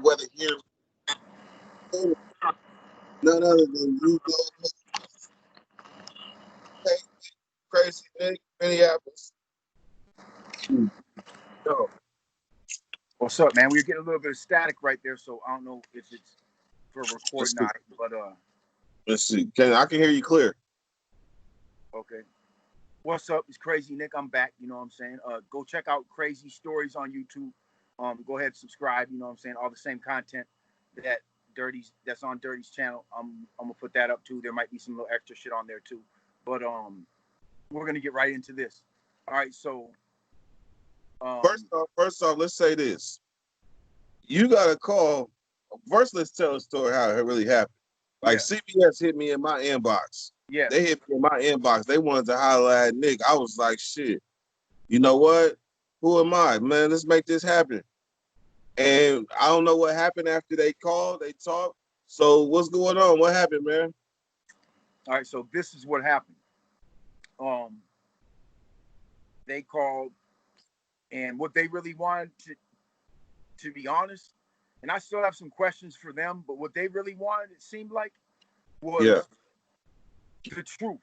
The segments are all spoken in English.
whether here none other than you go crazy Nick, Minneapolis. Yo, what's up, man? We're getting a little bit of static right there, so I don't know if it's for recording or not, but let's see. I can hear you clear. Okay. What's up? It's Crazy Nick. I'm back. You know what I'm saying? Go check out Crazy Stories on YouTube. Go ahead and subscribe. You know what I'm saying? All the same content that's on Dirty's channel. I'm gonna put that up too. There might be some little extra shit on there too. But we're gonna get right into this. All right, so first off, let's say this. You got a call. First, let's tell a story how it really happened. Like CBS hit me in my inbox. Yeah. They hit me in my inbox. They wanted to holler at Nick. I was like, shit. You know what? Who am I? Man, let's make this happen. And I don't know what happened after they called, they talked. So what's going on? What happened, man? All right, so this is what happened. They called, and what they really wanted to be honest, and I still have some questions for them, but what they really wanted, it seemed like, was the truth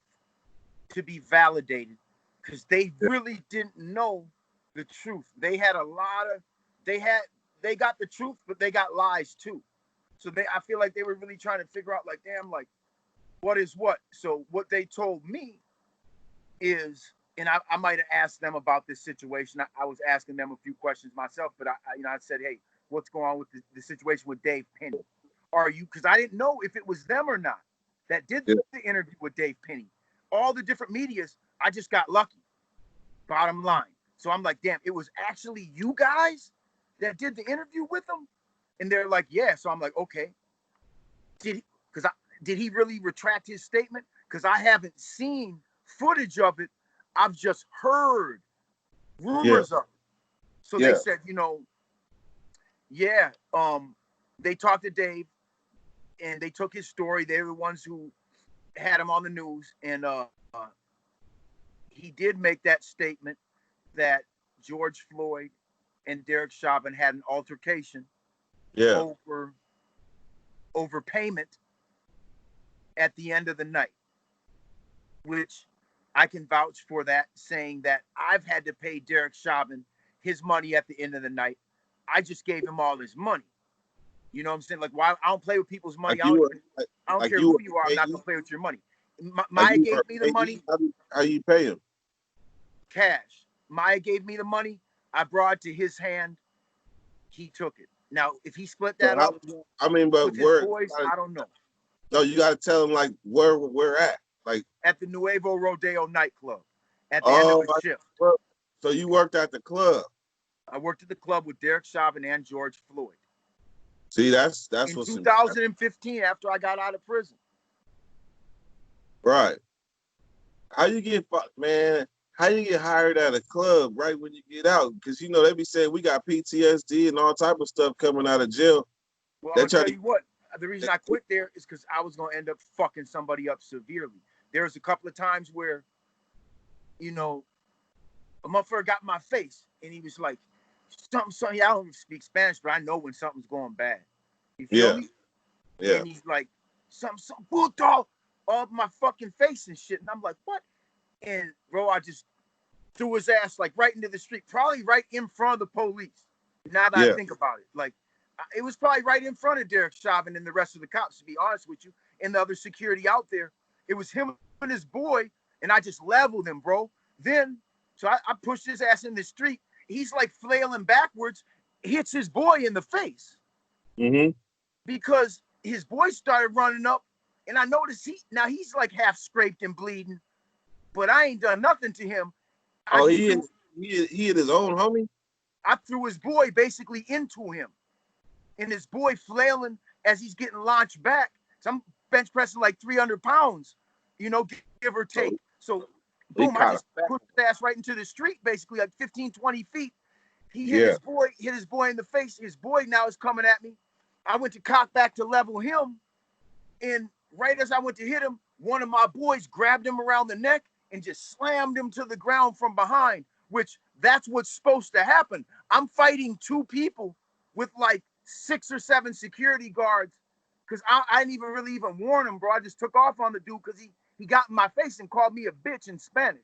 to be validated, because they really didn't know the truth. They had a lot of, they got the truth, but they got lies too. So I feel like they were really trying to figure out, like, damn, like, what is what? So what they told me is, and I might have asked them about this situation. I was asking them a few questions myself, but I said, hey, what's going on with the situation with Dave Pinney? Are you, because I didn't know if it was them or not that did the interview with Dave Pinney. All the different medias, I just got lucky. Bottom line. So I'm like, damn, it was actually you guys that did the interview with him? And they're like, yeah. So I'm like, okay. Did he really retract his statement? Because I haven't seen footage of it. I've just heard rumors of it. So they said, they talked to Dave and they took his story. They were the ones who had him on the news. And he did make that statement that George Floyd and Derek Chauvin had an altercation over payment at the end of the night, which I can vouch for that, saying that I've had to pay Derek Chauvin his money at the end of the night. I just gave him all his money. You know what I'm saying? Like, why I don't play with people's money. I don't care who you are. I'm not gonna play with your money. Maya gave me the money. How you pay him? Cash. Maya gave me the money. I brought it to his hand. He took it. Now, if he split that up, I mean, but with his boys, I don't know. No, you got to tell him like where we're at, like at the Nuevo Rodeo nightclub at the end of the shift. So you worked at the club? I worked at the club with Derek Chauvin and George Floyd. See, that's in what's 2015 after I got out of prison. Right. How you get man? How you get hired at a club right when you get out? Because they be saying we got PTSD and all type of stuff coming out of jail. Well, I'll tell you what. The reason I quit there is because I was going to end up fucking somebody up severely. There's a couple of times where, a motherfucker got in my face and he was like, something. I don't speak Spanish, but I know when something's going bad. You feel me? Yeah. And he's like, some puto up my fucking face and shit. And I'm like, what? And bro, I just threw his ass like right into the street, probably right in front of the police. Now that I think about it, like, it was probably right in front of Derek Chauvin and the rest of the cops, to be honest with you, and the other security out there. It was him and his boy, and I just leveled him, bro. Then, so I pushed his ass in the street. He's like flailing backwards, hits his boy in the face. Mm-hmm. Because his boy started running up, and I noticed he's like half scraped and bleeding, but I ain't done nothing to him. He hit his own homie? I threw his boy basically into him. And his boy flailing as he's getting launched back. So I'm bench pressing like 300 pounds, give or take. So boom, I just put his ass right into the street, basically like 15, 20 feet. He hit his boy in the face. His boy now is coming at me. I went to cock back to level him. And right as I went to hit him, one of my boys grabbed him around the neck and just slammed him to the ground from behind, which that's what's supposed to happen. I'm fighting two people with like 6 or 7 security guards because I didn't even warn him, bro. I just took off on the dude because he got in my face and called me a bitch in Spanish.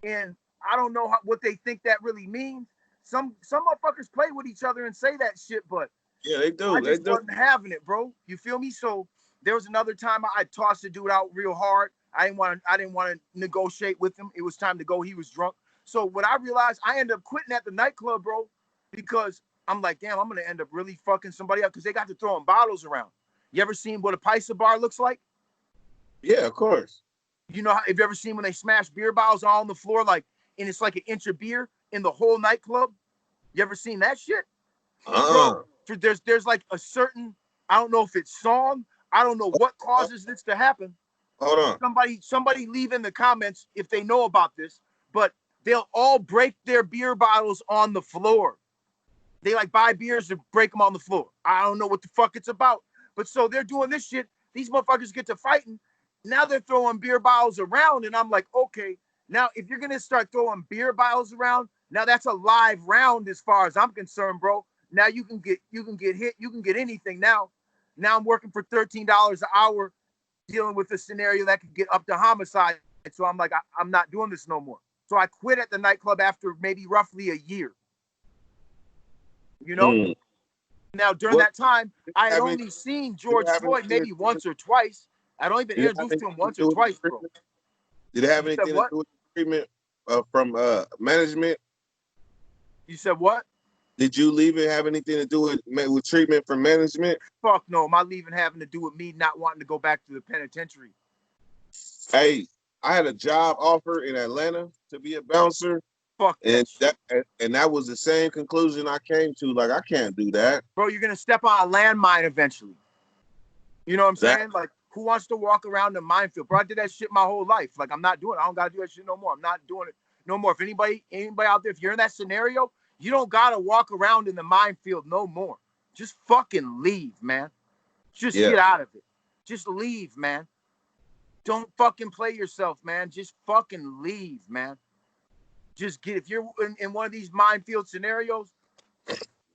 And I don't know what they think that really means. Some motherfuckers play with each other and say that shit, but yeah, they do. I just wasn't having it, bro. You feel me? So there was another time I tossed the dude out real hard. I didn't want to negotiate with him. It was time to go. He was drunk. So what I realized, I ended up quitting at the nightclub, bro, because I'm like, damn, I'm gonna end up really fucking somebody up because they got to throwing bottles around. You ever seen what a Paisa bar looks like? Yeah, of course. You know, have you ever seen when they smash beer bottles all on the floor, like, and it's like an inch of beer in the whole nightclub? You ever seen that shit? Bro, there's like a certain, I don't know if it's song, I don't know what causes this to happen. Hold on. Somebody leave in the comments if they know about this, but they'll all break their beer bottles on the floor. They like buy beers and break them on the floor. I don't know what the fuck it's about. But so they're doing this shit. These motherfuckers get to fighting. Now they're throwing beer bottles around. And I'm like, okay, now if you're going to start throwing beer bottles around, now that's a live round as far as I'm concerned, bro. Now you can get hit. You can get anything now. Now I'm working for $13 an hour dealing with a scenario that could get up to homicide. So I'm like, I'm not doing this no more. So I quit at the nightclub after maybe roughly a year. You know? Now, during that time, I had only seen George Floyd maybe once or twice. I'd only been introduced to him once or twice, bro. Did it have anything to do with treatment from management? You said what? Did you leave it have anything to do with treatment from management? Fuck no. My leaving having to do with me not wanting to go back to the penitentiary. Hey, I had a job offer in Atlanta to be a bouncer. Fuck and that was the same conclusion I came to. Like, I can't do that. Bro, you're gonna step on a landmine eventually. You know what I'm saying? Like, who wants to walk around the minefield? Bro, I did that shit my whole life. Like, I'm not doing it. I don't gotta do that shit no more. I'm not doing it no more. If anybody out there, if you're in that scenario, you don't gotta walk around in the minefield no more. Just fucking leave, man. Just get out of it. Just leave, man. Don't fucking play yourself, man. Just fucking leave, man. Just if you're in one of these minefield scenarios,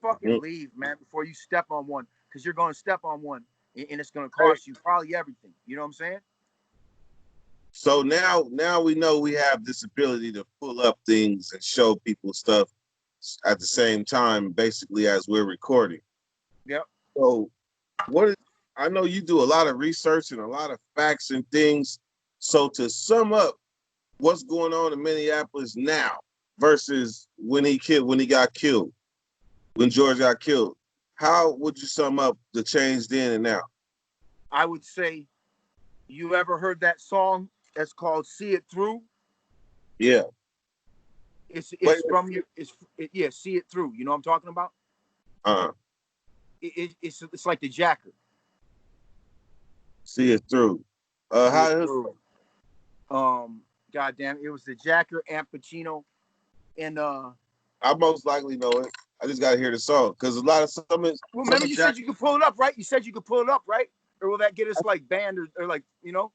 fucking leave, man, before you step on one, because you're going to step on one and it's going to cost you probably everything. You know what I'm saying? So now we know we have this ability to pull up things and show people stuff at the same time, basically, as we're recording. Yep. So I know you do a lot of research and a lot of facts and things. So to sum up what's going on in Minneapolis now versus when George got killed, how would you sum up the change then and now? I would say, you ever heard that song that's called "See It Through"? Yeah. It's from you. See it through. You know what I'm talking about? It's like the Jacker. See it through. Goddamn, it was the Jacker, Amp Pacino, and I most likely know it. I just gotta hear the song because a lot of Well, remember you said you could pull it up, right? You said you could pull it up, right? Or will that get us like banned or like, you know?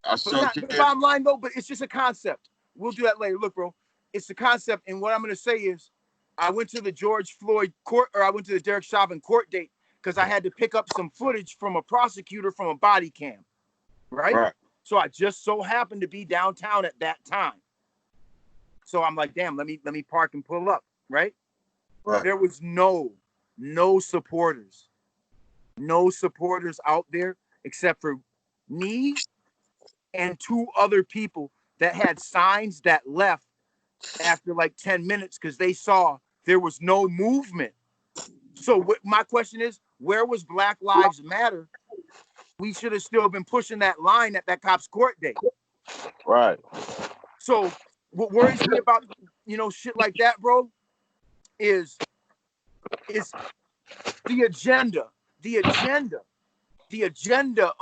The bottom line though, but it's just a concept. We'll do that later. Look, bro, it's the concept, and what I'm gonna say is, I went to the George Floyd court, or I went to the Derek Chauvin court date because I had to pick up some footage from a prosecutor from a body cam, right? So I just so happened to be downtown at that time. So I'm like, damn, let me park and pull up, right? There was no supporters. No supporters out there except for me and 2 other people that had signs that left after like 10 minutes because they saw there was no movement. So my question is, where was Black Lives Matter? We should have still been pushing that line at that cop's court date. Right. So what worries me about, shit like that, bro, is the agenda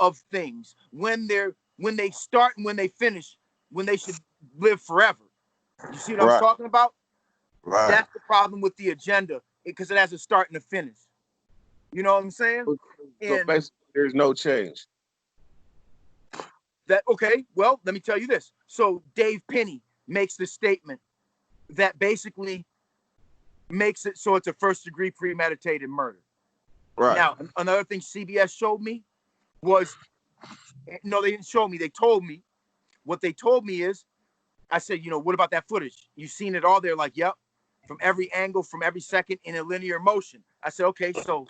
of things when they start and when they finish, when they should live forever. You see what I'm talking about? Right. That's the problem with the agenda, because it has a start and a finish. You know what I'm saying? So basically, there's no change. Okay, well, let me tell you this. So Dave Pinney makes the statement that basically makes it so it's a first-degree premeditated murder. Right. Now, another thing CBS showed me was, no, they didn't show me. They told me. What they told me is, I said, what about that footage? You seen it all? They're like, yep, from every angle, from every second in a linear motion. I said, okay, so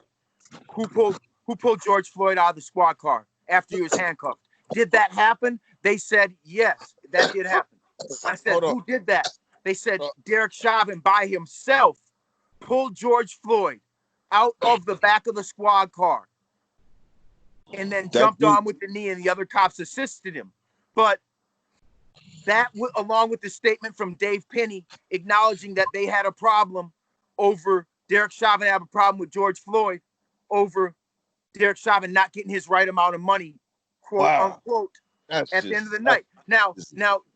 who pulled George Floyd out of the squad car after he was handcuffed? Did that happen? They said, yes, that did happen. I said, who did that? They said, Derek Chauvin by himself pulled George Floyd out of the back of the squad car and then jumped on with the knee, and the other cops assisted him. But that, along with the statement from Dave Pinney acknowledging that they had a problem over Derek Chauvin have a problem with George Floyd over Derek Chauvin not getting his right amount of money, quote unquote, at the end of the night. Now,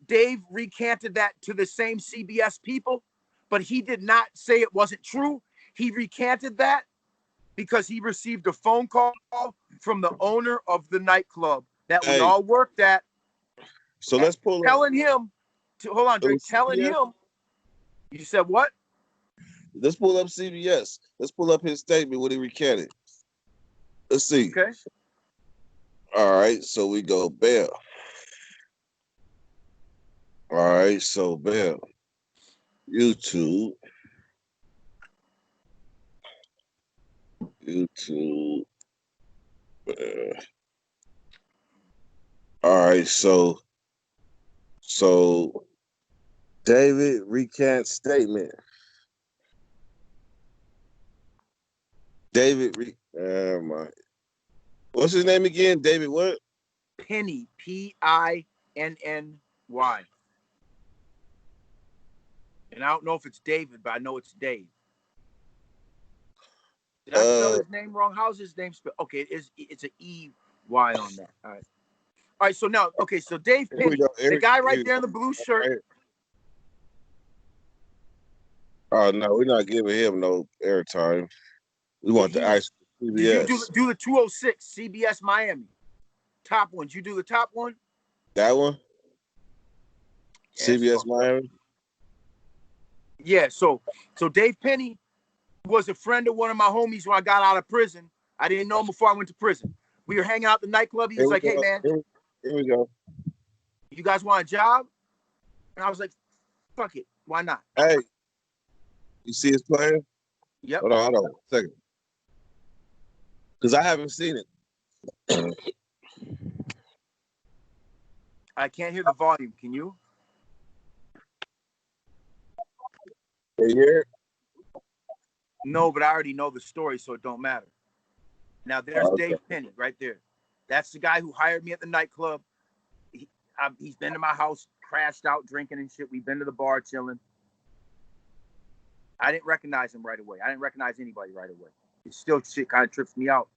Dave recanted that to the same CBS people, but he did not say it wasn't true. He recanted that because he received a phone call from the owner of the nightclub that we all worked at. So let's pull telling him to hold on, Drake, telling him. You said what? Let's pull up CBS. Let's pull up his statement when he recanted. Let's see. Okay. All right, so we go bail. All right, so bail. YouTube. All right, so David recants statement. What's his name again? David what? Pinney, Pinny. And I don't know if it's David, but I know it's Dave. Did I spell his name wrong? How's his name spelled? Okay, it's an E-Y on that. All right, so now, okay, so Dave Pinney, the guy right there in the blue shirt. Oh, no, we're not giving him no airtime. We want the actual CBS. You do the 206 CBS Miami. Top one. Did you do the top one? That one? CBS Miami? Yeah, so Dave Pinney was a friend of one of my homies when I got out of prison. I didn't know him before I went to prison. We were hanging out at the nightclub. He was like, hey, man. Here we go. You guys want a job? And I was like, fuck it. Why not? Hey. You see his plan? Yep. Hold on a second. Because I haven't seen it. I can't hear the volume. Can you? Can you hear it? No, but I already know the story, so it don't matter. Now, there's Dave Pinney right there. That's the guy who hired me at the nightclub. He's been to my house, crashed out, drinking and shit. We've been to the bar, chilling. I didn't recognize him right away. I didn't recognize anybody right away. It still shit kind of trips me out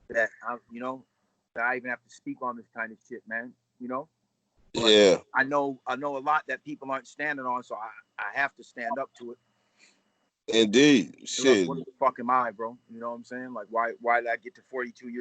that, that I even have to speak on this kind of shit, man. But yeah. I know a lot that people aren't standing on, so I have to stand up to it. Indeed. Shit. What the fuck am I, bro? You know what I'm saying? Like, why did I get to 42 years